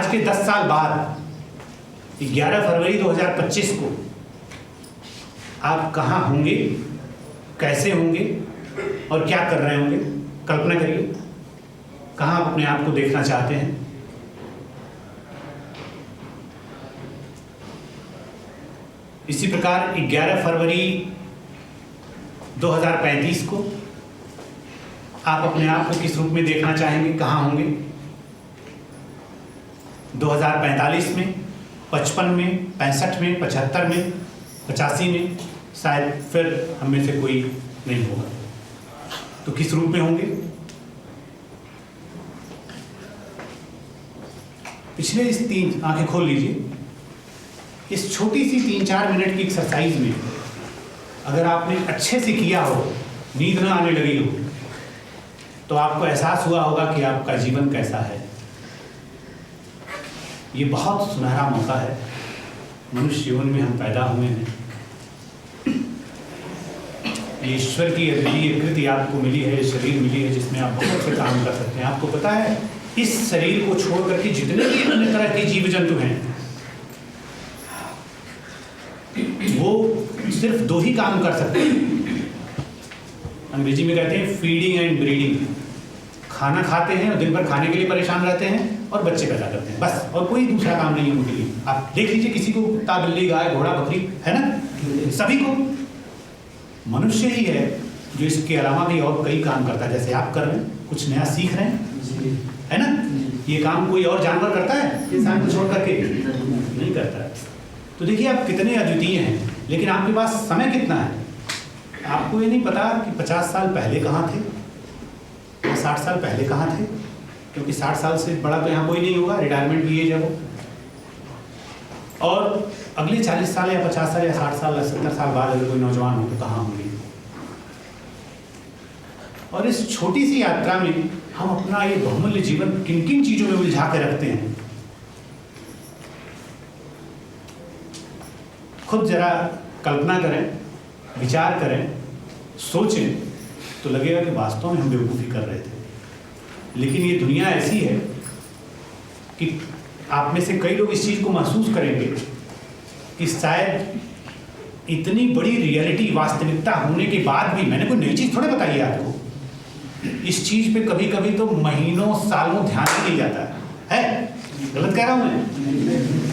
आज के 10 साल बाद 11 फरवरी 2025 को आप कहाँ होंगे, कैसे होंगे और क्या कर रहे होंगे? कल्पना करिए, कहाँ आप अपने आप को देखना चाहते हैं? इसी प्रकार 11 फरवरी 2035 को आप अपने आप को किस रूप में देखना चाहेंगे, कहाँ होंगे? 2045 में, 55 में, 65 में, 75 में, 85 में, शायद फिर हम में से कोई नहीं होगा, तो किस रूप में होंगे? पिछले इस आंखें खोल लीजिए, इस छोटी सी 3-4 मिनट की एक्सरसाइज में अगर आपने अच्छे से किया हो, नींद न आने लगी हो, तो आपको एहसास हुआ होगा कि आपका जीवन कैसा है। ये बहुत सुनहरा मौका है, मनुष्य जीवन में हम पैदा हुए हैं। ये ईश्वर की अद्वितीय कृति आपको मिली है, शरीर मिली है जिसमें आप बहुत से काम कर सकते हैं। आपको पता है, इस शरीर को छोड़ करके जितने भी अन्य तरह के जीव जंतु हैं, वो सिर्फ 2 ही काम कर सकते हैं। अंग्रेजी में कहते हैं फीडिंग एंड ब्रीडिंग। खाना खाते हैं और दिन भर खाने के लिए परेशान रहते हैं और बच्चे पैदा करते हैं, बस, और कोई दूसरा काम नहीं है उनके लिए। आप देख लीजिए, किसी को कुत्ता, बिल्ली, गाय, घोड़ा, बकरी है ना, सभी को। मनुष्य ही है जो इसके अलावा भी और कई काम करता है, जैसे आप कर रहे हैं, कुछ नया सीख रहे हैं, है ना। ये काम कोई और जानवर करता है इंसान को छोड़ करके? नहीं करता है। तो देखिए आप कितने अद्वितीय हैं, लेकिन आपके पास समय कितना है? आपको ये नहीं पता कि 50 साल पहले कहाँ थे, 60 साल पहले कहाँ थे, क्योंकि 60 साल से बड़ा तो यहाँ कोई नहीं होगा, रिटायरमेंट की एज है वो। और अगले 40 साल या 50 साल या 60 साल या 70 साल बाद अगर कोई नौजवान हो तो कहाँ होंगे? और इस छोटी सी यात्रा में हम अपना ये बहुमूल्य जीवन किन किन चीजों में उलझा के रखते हैं, खुद जरा कल्पना करें, विचार करें, सोचें, तो लगेगा कि वास्तव में हम बेवकूफ़ी कर रहे थे। लेकिन ये दुनिया ऐसी है कि आप में से कई लोग इस चीज़ को महसूस करेंगे कि शायद इतनी बड़ी रियलिटी, वास्तविकता होने के बाद भी, मैंने कोई नई चीज़ थोड़े बताई है आपको, इस चीज़ पे कभी कभी तो महीनों सालों ध्यान ही नहीं जाता है। गलत कह रहा हूँ मैं?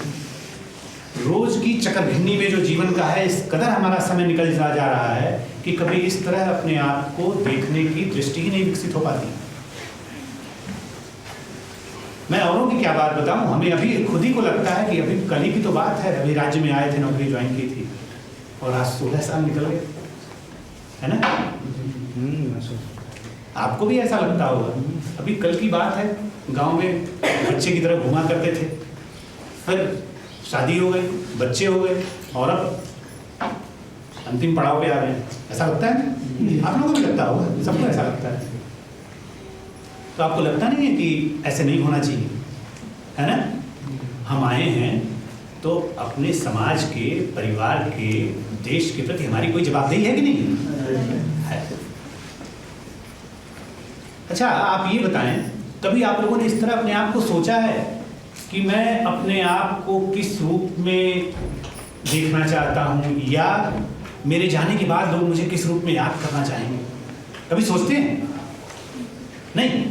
रोज की चक्करभिन्नी में जो जीवन का है, इस कदर हमारा समय निकल जा रहा है कि कभी इस तरह अपने आप को देखने की दृष्टि ही नहीं विकसित हो पाती। मैं औरों की क्या बात बताऊं, हमें अभी खुद ही को लगता है कि अभी कल ही की तो बात है, अभी राज्य में आए थे, नौकरी ज्वाइन की थी और आज 16 साल निकल गए, है ना। आपको भी ऐसा लगता होगा। अभी कल की बात है, गांव में बच्चे की तरह घुमा करते थे, फिर शादी हो गई, बच्चे हो गए, और अब अंतिम पड़ाव पे आ गए। ऐसा लगता है ना? आप लोगों को भी लगता होगा, सबको ऐसा लगता है। तो आपको लगता नहीं है कि ऐसे नहीं होना चाहिए, है ना? हम आए हैं तो अपने समाज के, परिवार के, देश के प्रति हमारी कोई जवाबदेही है कि नहीं है? अच्छा, आप ये बताएं, कभी आप लोगों ने इस तरह अपने आप को सोचा है कि मैं अपने आप को किस रूप में देखना चाहता हूँ, या मेरे जाने के बाद लोग मुझे किस रूप में याद करना चाहेंगे? कभी सोचते हैं? नहीं,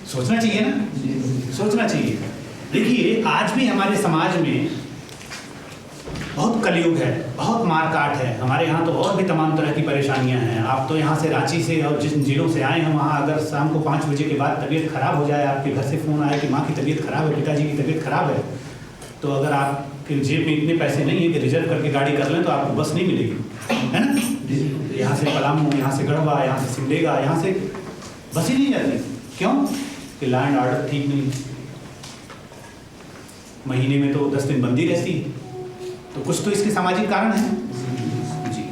सोचना चाहिए ना, सोचना चाहिए। देखिए, आज भी हमारे समाज में बहुत कलयुग है, बहुत मारकाट है। हमारे यहाँ तो और भी तमाम तरह की परेशानियाँ हैं। आप तो यहाँ से, रांची से और जिन जिलों से आए हैं, वहाँ अगर शाम को 5 बजे के बाद तबीयत खराब हो जाए, आपके घर से फ़ोन आए कि माँ की तबीयत खराब है, पिताजी की तबीयत खराब है, तो अगर आपके जेब में इतने पैसे नहीं है कि रिजर्व करके गाड़ी कर लें, तो आपको बस नहीं मिलेगी, है ना। यहाँ से पलामू, यहाँ से गढ़वा, यहाँ से सिमडेगा, यहाँ से बस ही नहीं जाती। क्यों? कि लॉ एंड ऑर्डर ठीक नहीं, महीने में तो 10 दिन बंदी रहती है, तो कुछ तो इसके सामाजिक कारण हैं जी।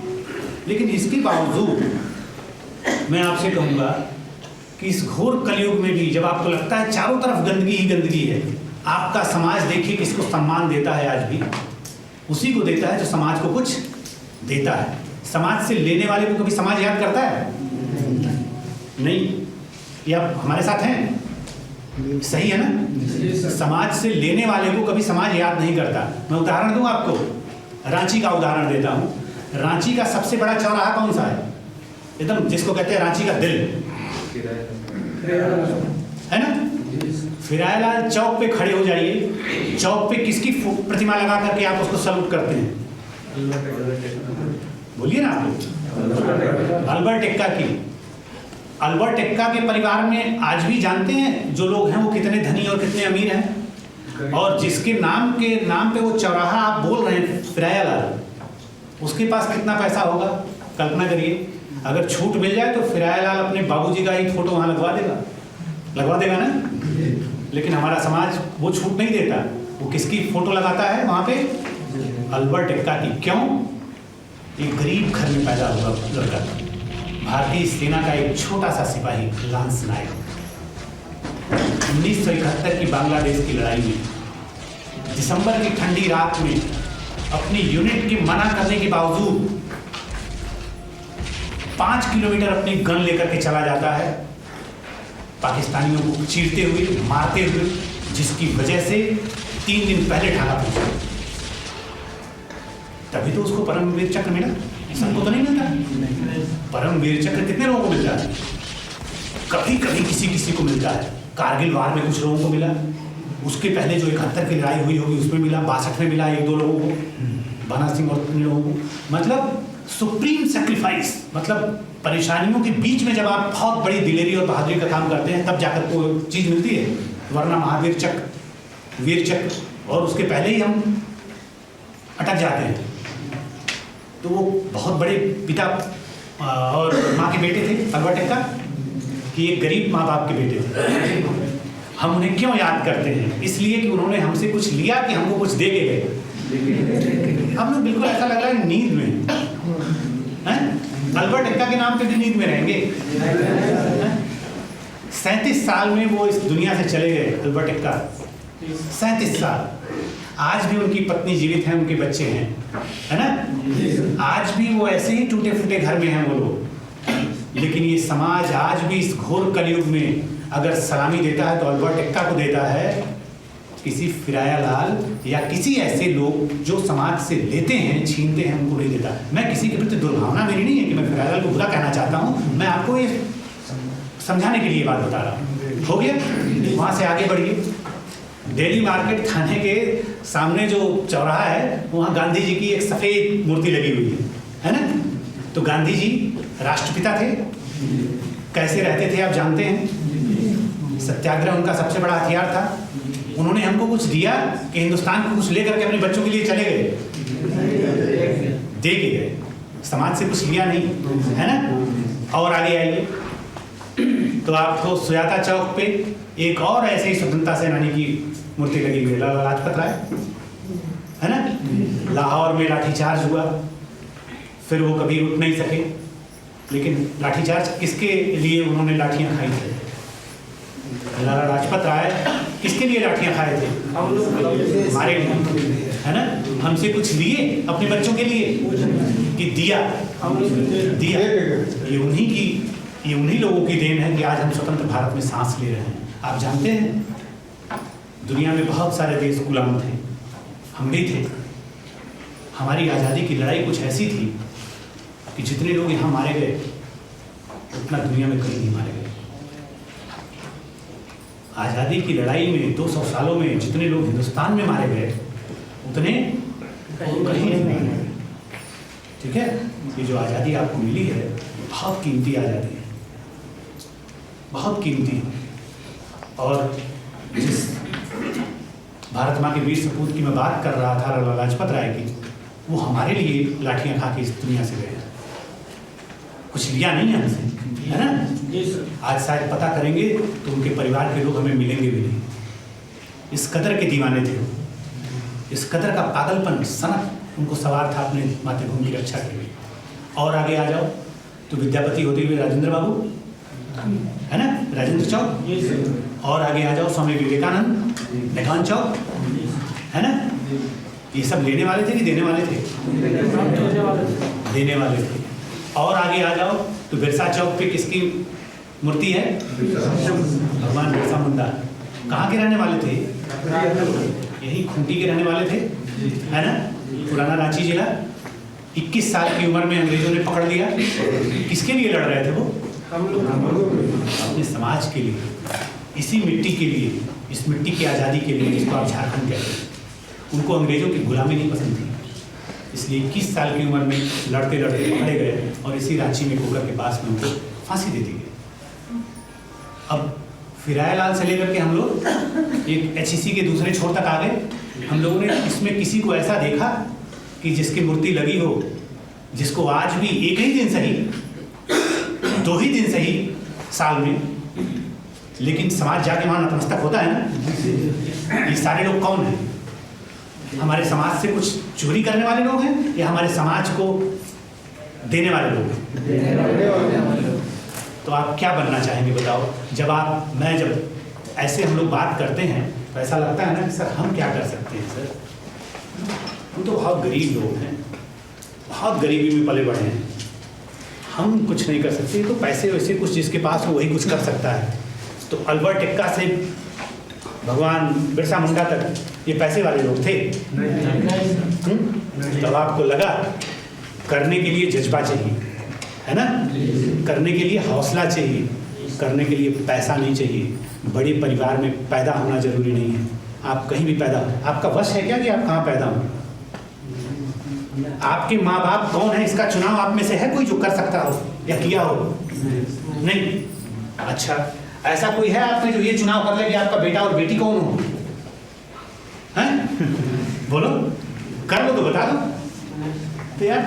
लेकिन इसके बावजूद मैं आपसे कहूँगा कि इस घोर कलयुग में भी, जब आपको लगता है चारों तरफ गंदगी ही गंदगी है, आपका समाज देखिए किसको सम्मान देता है। आज भी उसी को देता है जो समाज को कुछ देता है। समाज से लेने वाले को कभी समाज याद करता है? नहीं। ये आप हमारे साथ हैं? सही है ना? समाज से लेने वाले को कभी समाज याद नहीं करता। मैं उदाहरण दूं आपको, रांची का उदाहरण देता हूं। रांची का सबसे बड़ा चौराहा कौन सा है? एकदम जिसको कहते हैं रांची का दिल, है ना? फिरायलाल चौक पे खड़े हो जाइए, चौक पे किसकी प्रतिमा लगा करके आप उसको सल्यूट करते हैं? बोलिए ना आप लोग। अल्बर्ट एक्का की। अल्बर्ट एक्का के परिवार में आज भी जानते हैं जो लोग हैं वो कितने धनी और कितने अमीर हैं, और जिसके नाम पे वो चौराहा आप बोल रहे हैं फिरायलाल, उसके पास कितना पैसा होगा? कल्पना करिए, अगर छूट मिल जाए तो फिरायलाल अपने बाबूजी का ही फोटो वहां लगवा देगा ना? लेकिन हमारा समाज वो छूट नहीं देता। वो किसकी फोटो लगाता है वहां पे? अल्बर्ट एक्का की। क्यों? एक गरीब घर में पैदा हुआ लड़का, भारतीय सेना का एक छोटा सा सिपाही, लांस नायक। 1971 की बांग्लादेश की लड़ाई में दिसंबर की ठंडी रात में अपनी यूनिट की मना करने के बावजूद 5 किलोमीटर अपनी गन लेकर के चला जाता है, पाकिस्तानियों को चीरते हुए, मारते हुए, जिसकी वजह से 3 दिन पहले ढाका पहुंचा। तभी तो उसको परमवीर चक्र मिला। सबको तो नहीं मिलता। परमवीर चक्र कितने लोगों को मिलता है? कभी कभी किसी को मिलता है। कारगिल वार में कुछ लोगों को मिला, उसके पहले जो 71 की लड़ाई हुई होगी उसमें मिला, 62 में मिला 1-2 लोगों को, बना सिंह और अन्य लोगों को। मतलब सुप्रीम सेक्रीफाइस, मतलब परेशानियों के बीच में जब आप बहुत बड़ी दिलेरी और बहादुरी का काम करते हैं तब जाकर को चीज मिलती है, वरना महावीर चक्र, वीर चक्र, और उसके पहले ही हम अटक जाते हैं। तो वो बहुत बड़े पिता और माँ के बेटे थे अल्बर्ट एक्का, कि एक गरीब माँ बाप के बेटे थे। हम उन्हें क्यों याद करते हैं? इसलिए कि उन्होंने हमसे कुछ लिया कि हमको कुछ दे के गए। हम लोग बिल्कुल ऐसा लग रहा है नींद में हैं? अल्बर्ट एक्का के नाम पे भी नींद में रहेंगे। 37 साल में वो इस दुनिया से चले गए अल्बर्ट एक्का। 37 साल। आज भी उनकी पत्नी जीवित है, उनके बच्चे हैं, है ना? आज भी वो ऐसे ही टूटे फूटे घर में हैं वो लोग। लेकिन ये समाज आज भी इस घोर कलयुग में अगर सलामी देता है तो अल्बर्ट एक्का को देता है, किसी फिरायलाल या किसी ऐसे लोग जो समाज से लेते हैं, छीनते हैं, उनको नहीं देता। मैं किसी के प्रति दुर्भावना मेरी नहीं है कि मैं फिरायलाल को बुरा कहना चाहता हूँ, मैं आपको ये समझाने के लिए बात बता रहा हूँ। हो गया? वहाँ से आगे बढ़िए। दिल्ली मार्केट थाने के सामने जो चौराहा है वहाँ गांधी जी की एक सफ़ेद मूर्ति लगी हुई है ना? तो गांधी जी राष्ट्रपिता थे। कैसे रहते थे आप जानते हैं? सत्याग्रह उनका सबसे बड़ा हथियार था। उन्होंने हमको कुछ दिया कि हिंदुस्तान को कुछ लेकर के अपने बच्चों के लिए चले गए, दे के गए। समाज से कुछ लिया नहीं, है ना? और आगे आइए तो आपको सुजाता चौक पे एक और ऐसे ही स्वतंत्रता सेनानी की मूर्ति लगी हुई है, लाला लाजपत राय, है ना? लाहौर में लाठीचार्ज हुआ, फिर वो कभी उठ नहीं सके। लेकिन लाठीचार्ज किसके लिए उन्होंने लाठियां खाई थी? लाला लाजपत राय किसके लिए लाठियां खाए थे? हमारे लिए, है ना? हमसे कुछ लिए अपने बच्चों के लिए कि दिया। ये उन्हीं लोगों की देन है कि आज हम स्वतंत्र भारत में सांस ले रहे हैं। आप जानते हैं दुनिया में बहुत सारे देश गुलाम थे, हम भी थे। हमारी आज़ादी की लड़ाई कुछ ऐसी थी कि जितने लोग यहाँ मारे गए उतना दुनिया में कहीं नहीं मारे गए। आज़ादी की लड़ाई में 200 सालों में जितने लोग हिंदुस्तान में मारे गए उतने कहीं नहीं मारे गए। ठीक है? ये जो आज़ादी आपको मिली है बहुत कीमती आज़ादी है, बहुत कीमती। और जिस भारत माँ के वीर सपूत की मैं बात कर रहा था, लाला लाजपत राय की, वो हमारे लिए लाठियाँ खा के इस दुनिया से गए, कुछ लिया नहीं है हमसे, है ना? आज शायद पता करेंगे तो उनके परिवार के लोग हमें मिलेंगे भी नहीं। इस कदर के दीवाने थे, इस कदर का पागलपन, सनक उनको सवार था अपने मातृभूमि की रक्षा के लिए। और आगे आ जाओ तो विद्यापति होते हुए राजेंद्र बाबू, है ना? राजेंद्र चौक। और आगे आ जाओ स्वामी विवेकानंद, नेकान चौक, है ना? ये सब लेने वाले थे कि देने वाले थे? देने वाले थे। और आगे आ जाओ तो बिरसा चौक पे किसकी मूर्ति है? भगवान बिरसा मुंडा, कहाँ के रहने वाले थे? यही खूंटी के रहने वाले थे, है ना? पुराना रांची जिला। 21 साल की उम्र में अंग्रेजों ने पकड़ लिया। किसके लिए लड़ रहे थे वो? अपने समाज के लिए, इसी मिट्टी के लिए, इस मिट्टी की आज़ादी के लिए, जिसको आप झारखंड कहते हैं। उनको अंग्रेजों की गुलामी नहीं पसंद थी, इसलिए 21 साल की उम्र में लड़ते लड़ते पकड़े गए और इसी रांची में कोकर के पास में उनको फांसी दे दी गई। अब फिरायलाल से लेकर के हम लोग एक HEC के दूसरे छोर तक आ गए। हम लोगों ने इसमें किसी को ऐसा देखा कि जिसकी मूर्ति लगी हो, जिसको आज भी एक ही दिन सही, 2 ही दिन सही साल में, लेकिन समाज जाके वहाँ नतमस्तक होता है ना। ये सारे लोग कौन हैं? हमारे समाज से कुछ चोरी करने वाले लोग हैं या हमारे समाज को देने वाले लोग हैं? तो आप क्या बनना चाहेंगे बताओ? जब ऐसे हम लोग बात करते हैं तो ऐसा लगता है ना कि सर हम क्या कर सकते हैं सर, हम तो बहुत गरीब लोग हैं, बहुत गरीबी में पले बढ़े हैं, हम कुछ नहीं कर सकते। तो पैसे वैसे कुछ जिसके पास हो वही कुछ कर सकता है। तो अल्बर्ट एक्का से भगवान बिरसा मुंडा तक ये पैसे वाले लोग थे। तब आपको लगा करने के लिए जज्बा चाहिए, है ना? करने के लिए हौसला चाहिए, करने के लिए पैसा नहीं चाहिए। बड़े परिवार में पैदा होना जरूरी नहीं है। आप कहीं भी पैदा, आपका वश है क्या कि आप कहाँ पैदा हो? आपके माँ बाप कौन है इसका चुनाव आप में से है कोई जो कर सकता हो या किया हो? नहीं। अच्छा, ऐसा कोई है आपने जो ये चुनाव कर ले कि आपका बेटा और बेटी कौन हो? हैं? बोलो, कर लो तो बता दो। तो यार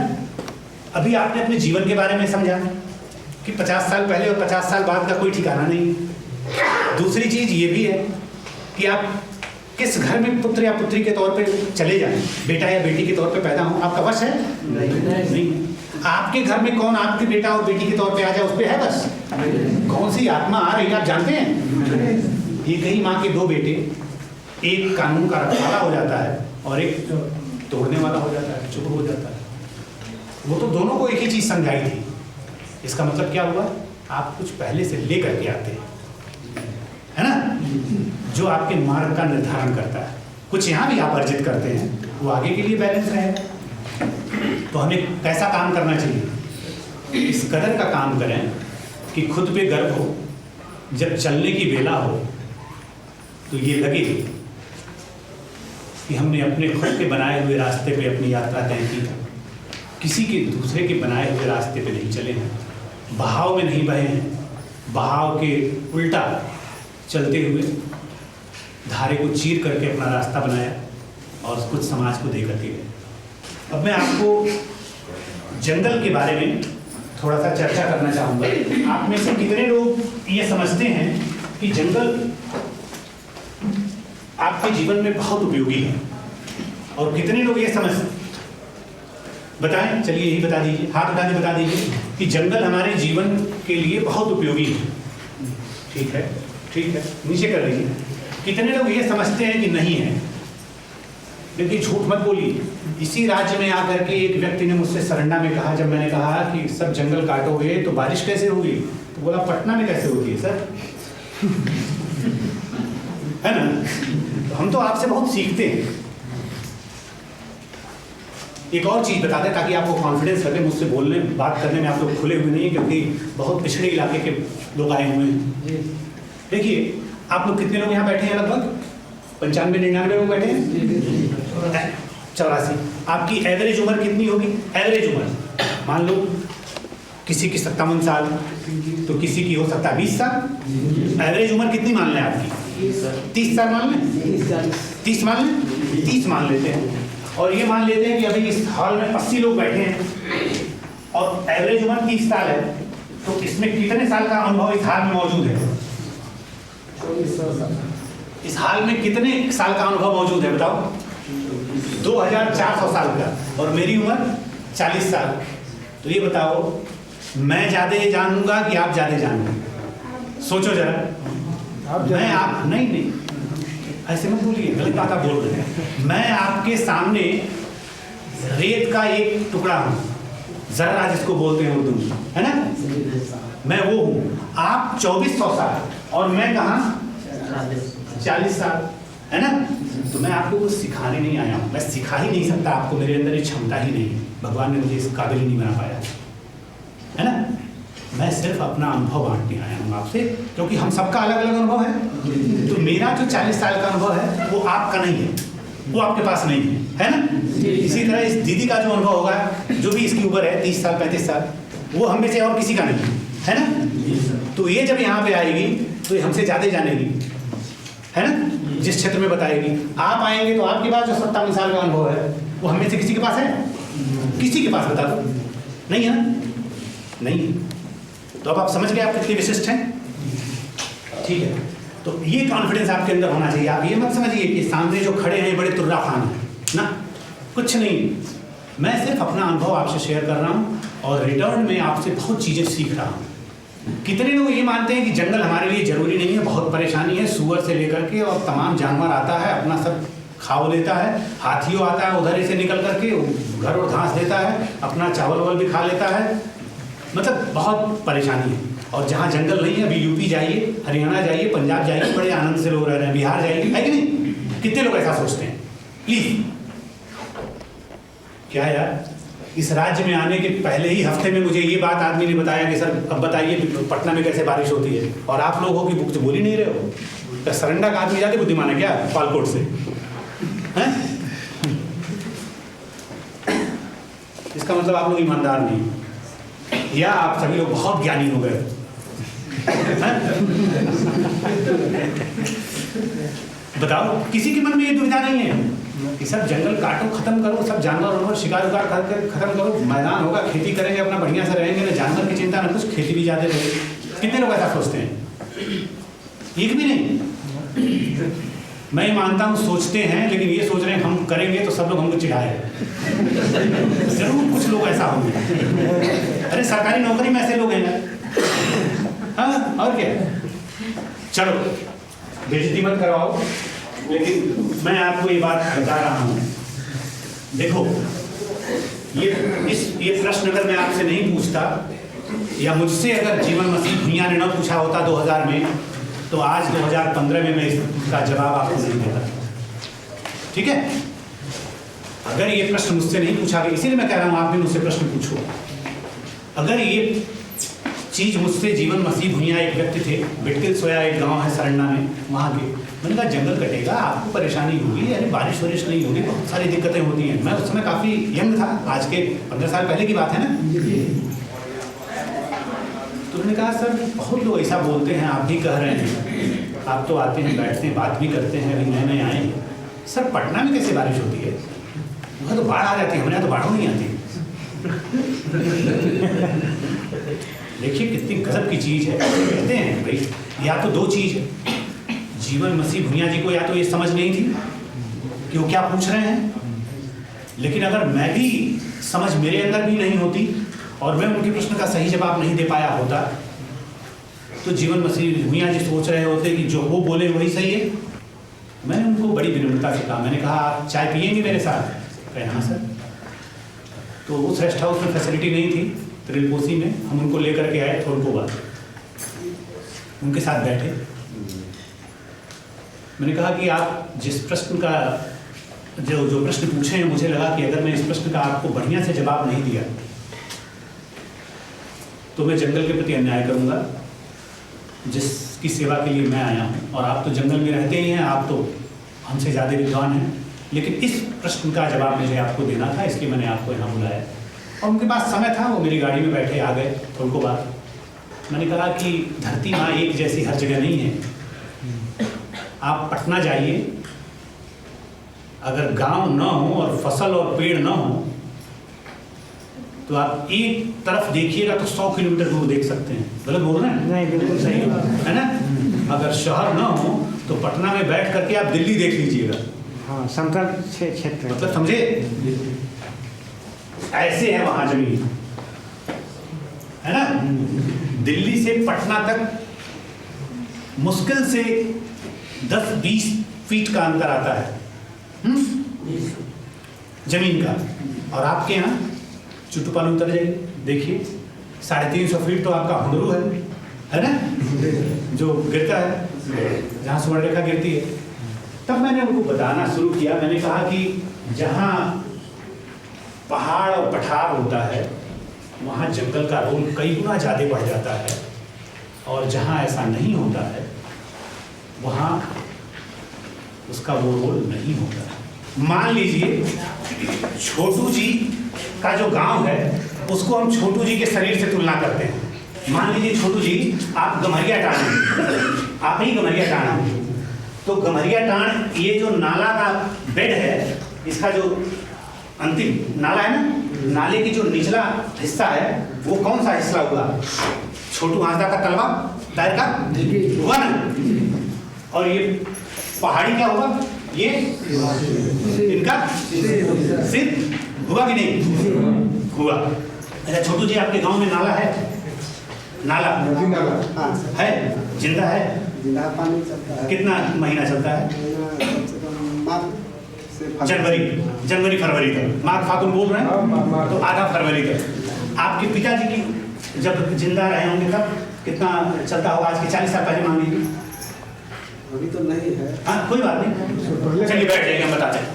अभी आपने अपने जीवन के बारे में समझा कि 50 साल पहले और 50 साल बाद का कोई ठिकाना नहीं। दूसरी चीज ये भी है कि आप किस घर में पुत्र या पुत्री के तौर पे चले जाएं, बेटा या बेटी के तौर पे पैदा हो, आपका वश है? नहीं। आपके घर में कौन आपके बेटा और बेटी के तौर पे आ जाए उस पे है बस? कौन सी आत्मा आ रही है आप जानते हैं? एक ही माँ के 2 बेटे, एक कानून का रखवाला हो जाता है और एक तोड़ने वाला हो जाता है, चुप हो जाता है। वो तो दोनों को एक ही चीज समझाई थी। इसका मतलब क्या हुआ? आप कुछ पहले से ले करके आते हैं, है ना? जो आपके मार्ग का निर्धारण करता है। कुछ यहाँ भी आप अर्जित करते हैं, वो आगे के लिए बैलेंस रहेगा। तो हमें कैसा काम करना चाहिए? इस कदर का काम करें कि खुद पे गर्व हो, जब चलने की वेला हो तो ये लगे कि हमने अपने खुद के बनाए हुए रास्ते पे अपनी यात्रा तय की है, किसी के दूसरे के बनाए हुए रास्ते पे नहीं चले हैं, बहाव में नहीं बहे हैं, बहाव के उल्टा चलते हुए धारे को चीर करके अपना रास्ता बनाया और कुछ समाज को दे करके गए। अब मैं आपको जंगल के बारे में थोड़ा सा चर्चा करना चाहूँगा। आप में से कितने लोग ये समझते हैं कि जंगल आपके जीवन में बहुत उपयोगी है, और कितने लोग ये बताएं? चलिए यही बता दीजिए, हाथ उठा के बता दीजिए कि जंगल हमारे जीवन के लिए बहुत उपयोगी है। ठीक है, ठीक है, नीचे कर लीजिए। कितने लोग ये समझते हैं कि नहीं है? लेकिन झूठ मत बोलिए। इसी राज्य में आकर के एक व्यक्ति ने मुझसे सरंडा में कहा, जब मैंने कहा कि सब जंगल काटोगे तो बारिश कैसे होगी, तो बोला पटना में कैसे होगी है सर? है ना? तो हम तो आपसे बहुत सीखते हैं। एक और चीज बता दें ताकि आपको कॉन्फिडेंस लगे, मुझसे बोलने बात करने में आप लोग खुले हुए नहीं हैं, क्योंकि बहुत पिछड़े इलाके के लोग आए हुए हैं। देखिए, आप लोग कितने लोग यहाँ बैठे हैं? लगभग 95-99 लोग बैठे हैं। 84। आपकी एवरेज उम्र कितनी होगी? एवरेज उम्र मान लो किसी की 57 साल, तो किसी की हो सकता है 20 साल। एवरेज उम्र कितनी मान लें आपकी? 30 साल मान लें? 30 मान लें? 30 मान लेते हैं। और ये मान लेते हैं कि अभी इस हॉल में 80 लोग बैठे हैं और एवरेज उम्र 30 साल है, तो इसमें कितने साल का अनुभव इस हाल में मौजूद है? इस हाल में कितने साल का अनुभव मौजूद है बताओ? 2400 साल का। और मेरी उम्र 40 साल। तो ये बताओ, मैं ज्यादा जानूंगा कि आप ज्यादा जानूंगा? सोचो जरा। मैं आप नहीं, ऐसे मत बोलिए, गलत बात आप बोल रहे हैं। मैं आपके सामने रेत का एक टुकड़ा हूं, जर्रा जिसको बोलते हैं उर्दू में, है ना? मैं वो हूं। आप 2400 साल और मैं कहाँ? 40 साल, है ना। तो मैं आपको कुछ सिखाने नहीं आया हूँ, मैं सिखा ही नहीं सकता आपको, मेरे अंदर ये क्षमता ही नहीं है, भगवान ने मुझे इस काबिल ही नहीं बना पाया, है ना। मैं सिर्फ अपना अनुभव बांटने आया हूँ आपसे, क्योंकि हम सबका अलग अलग अनुभव है। तो मेरा जो 40 साल का अनुभव है वो आपका नहीं है, वो आपके पास नहीं है ना। इसी तरह इस दीदी का जो अनुभव होगा, जो भी इसकी उम्र है 30 साल 35 साल, वो हम में से और किसी का नहीं है ना। तो ये जब यहाँ पे आएगी तो ये हमसे ज़्यादा जानेगी, है ना, जिस क्षेत्र में बताएगी। आप आएंगे तो आपके पास जो 57 साल का अनुभव है वो हम में से किसी के पास है? किसी के पास बता दो, नहीं है ना, नहीं है। तो अब आप समझ गए आप कितने विशिष्ट हैं, ठीक है। तो ये कॉन्फिडेंस आपके अंदर होना चाहिए। आप ये मत समझिए कि सामने जो खड़े हैं बड़े तुर्रा खान हैं ना, कुछ नहीं। मैं सिर्फ अपना अनुभव आपसे शेयर कर रहा हूँ और रिटर्न में आपसे बहुत चीज़ें सीख रहा हूँ। कितने लोग ये मानते हैं कि जंगल हमारे लिए जरूरी नहीं है, बहुत परेशानी है, सुअर से लेकर के और तमाम जानवर आता है, अपना सब खाओ लेता है, हाथियों आता है उधर से निकल करके घर और घास देता है, अपना चावल वावल भी खा लेता है, मतलब बहुत परेशानी है। और जहाँ जंगल नहीं है, अभी यूपी जाइए, हरियाणा जाइए, पंजाब जाइए, बड़े आनंद से लोग रह रहे हैं, बिहार जाइए, है कि नहीं? कितने लोग ऐसा सोचते हैं? प्लीज, क्या है यार, इस राज्य में आने के पहले ही हफ्ते में मुझे ये बात आदमी ने बताया कि सर अब बताइए पटना में कैसे बारिश होती है, और आप लोग हो कि बुक बोल ही नहीं रहे हो। तो सरंडा का आदमी जाते बुद्धिमान है क्या पालकोट से, हैं? इसका मतलब आप लोग ईमानदार नहीं, या आप सभी लोग बहुत ज्ञानी हो गए। बताओ, किसी के मन में ये दुविधा नहीं है कि सब जंगल काटो, खत्म करो, सब जानवर और शिकार उकार खत्म करो, मैदान होगा, खेती करेंगे, अपना बढ़िया से रहेंगे, ना जानवर की चिंता ना कुछ, खेती भी ज्यादा रहेगी। कितने लोग ऐसा सोचते हैं? एक भी नहीं। मैं मानता हूँ सोचते हैं, लेकिन ये सोच रहे हैं हम करेंगे तो सब लोग हमको चिढ़ाए। जरूर कुछ लोग ऐसा होंगे। अरे सरकारी नौकरी में ऐसे लोग हैं ना, हाँ, और क्या। चलो बेइज्जती मत करवाओ, लेकिन मैं आपको ये बात बता रहा हूँ। देखो, ये प्रश्न अगर मैं आपसे नहीं पूछता, या मुझसे अगर जीवन मसीह भुइयां ने न पूछा होता 2000 में, तो आज 2015 में मैं इसका जवाब आपको नहीं देता, ठीक है। अगर ये प्रश्न मुझसे नहीं पूछा गया, इसीलिए मैं कह रहा हूँ आप भी मुझसे प्रश्न पूछो। अगर ये चीज मुझसे जीवन मसीह भुइयां एक व्यक्ति थे, बिटकिल सोया एक गांव है सरन्ना में, वहाँ के, मैंने कहा जंगल कटेगा, आपको परेशानी होगी, अरे बारिश वारिश नहीं होगी, बहुत सारी दिक्कतें होती हैं। मैं उस समय काफ़ी यंग था, आज के 15 साल पहले की बात है ना। तो उन्होंने कहा सर बहुत लोग ऐसा बोलते हैं, आप भी कह रहे हैं, आप तो आते हैं, बैठते हैं, बात भी करते हैं, अभी नए नए आए हैं, सर पटना में कैसे बारिश होती है? वहाँ तो बाढ़ आ जाती है, हमारे यहाँ तो बाढ़ नहीं आती। देखिए कितनी गजब की चीज़ है। कहते हैं भाई, या तो दो चीज़ है, जीवन मसीह भुइयां जी को या तो ये समझ नहीं थी कि वो क्या पूछ रहे हैं, लेकिन अगर मैं भी समझ मेरे अंदर भी नहीं होती और मैं उनके प्रश्न का सही जवाब नहीं दे पाया होता, तो जीवन मसीह भुइयां जी सोच रहे होते कि जो वो बोले वही सही है। मैंने उनको बड़ी विनम्रता से कहा, मैंने कहा आप चाय पिएंगे मेरे साथ? कहे हाँ सर। तो उस रेस्ट हाउस में फैसिलिटी नहीं थी त्रिलपोसी में, हम उनको लेकर के आए थोड़को, उनके साथ बैठे। मैंने कहा कि आप जिस प्रश्न का जो प्रश्न पूछे हैं, मुझे लगा कि अगर मैं इस प्रश्न का आपको बढ़िया से जवाब नहीं दिया तो मैं जंगल के प्रति अन्याय करूंगा, जिसकी सेवा के लिए मैं आया हूं। और आप तो जंगल में रहते ही हैं, आप तो हमसे ज़्यादा विद्वान हैं, लेकिन इस प्रश्न का जवाब मुझे आपको देना था, इसलिए मैंने आपको यहाँ बुलाया। और उनके पास समय था, वो मेरी गाड़ी में बैठे आ गए थोड़को बाद। मैंने कहा कि धरती माँ एक जैसी हर जगह नहीं है। आप पटना जाइए, अगर गांव न हो और फसल और पेड़ न हो तो आप एक तरफ देखिएगा तो 100 किलोमीटर दूर देख सकते हैं। गलत बोल रहे हैं? नहीं, बिल्कुल सही है ना। अगर शहर न हो तो पटना में बैठ करके आप दिल्ली देख लीजिएगा। हाँ, समतल क्षेत्र, मतलब समझे, ऐसे है वहां जमीन, है ना। दिल्ली से पटना तक मुश्किल से 10-20 फीट का अंतर आता है जमीन का। और आपके यहाँ चुटुपालू उतर जाइए, देखिए 350 फीट तो आपका हुंडरू है ना, जो गिरता है। जहाँ सुवर्ण रेखा गिरती है। तब मैंने उनको बताना शुरू किया, मैंने कहा कि जहाँ पहाड़ और पठार होता है वहाँ जंगल का रोल कई गुना ज़्यादा बढ़ जाता है, और जहाँ ऐसा नहीं होता है वहाँ उसका वो रोल नहीं होता है। मान लीजिए छोटू जी का जो गांव है उसको हम छोटू जी के शरीर से तुलना करते हैं। मान लीजिए छोटू जी आप गम्हरिया टाण हैं, आप ही गम्हरिया टाण हैं, तो गम्हरिया टाण ये जो नाला का बेड है, इसका जो अंतिम नाला है ना, नाले की जो निचला हिस्सा है वो कौन सा हिस्सा हुआ? छोटू हांसदा का तलवा दायर का हुआ ना। और ये पहाड़ी क्या होगा? ये इनका सिर हुआ कि नहीं हुआ? अच्छा छोटू जी आपके गांव में नाला है? नाला है, जिंदा है? जिंदा पानी चलता है। कितना महीना चलता है? कम से कम मार्च से जनवरी फरवरी तक। माघ फागुन बोल रहे हैं तो आधा फरवरी तक। आपके पिताजी की जब जिंदा रहे होंगे तब कितना चलता होगा? आज के 40 साल पहले मान लीजिए। अभी तो नहीं है। हाँ कोई बात नहीं, चलिए बैठ जाइए, हम बताते हैं।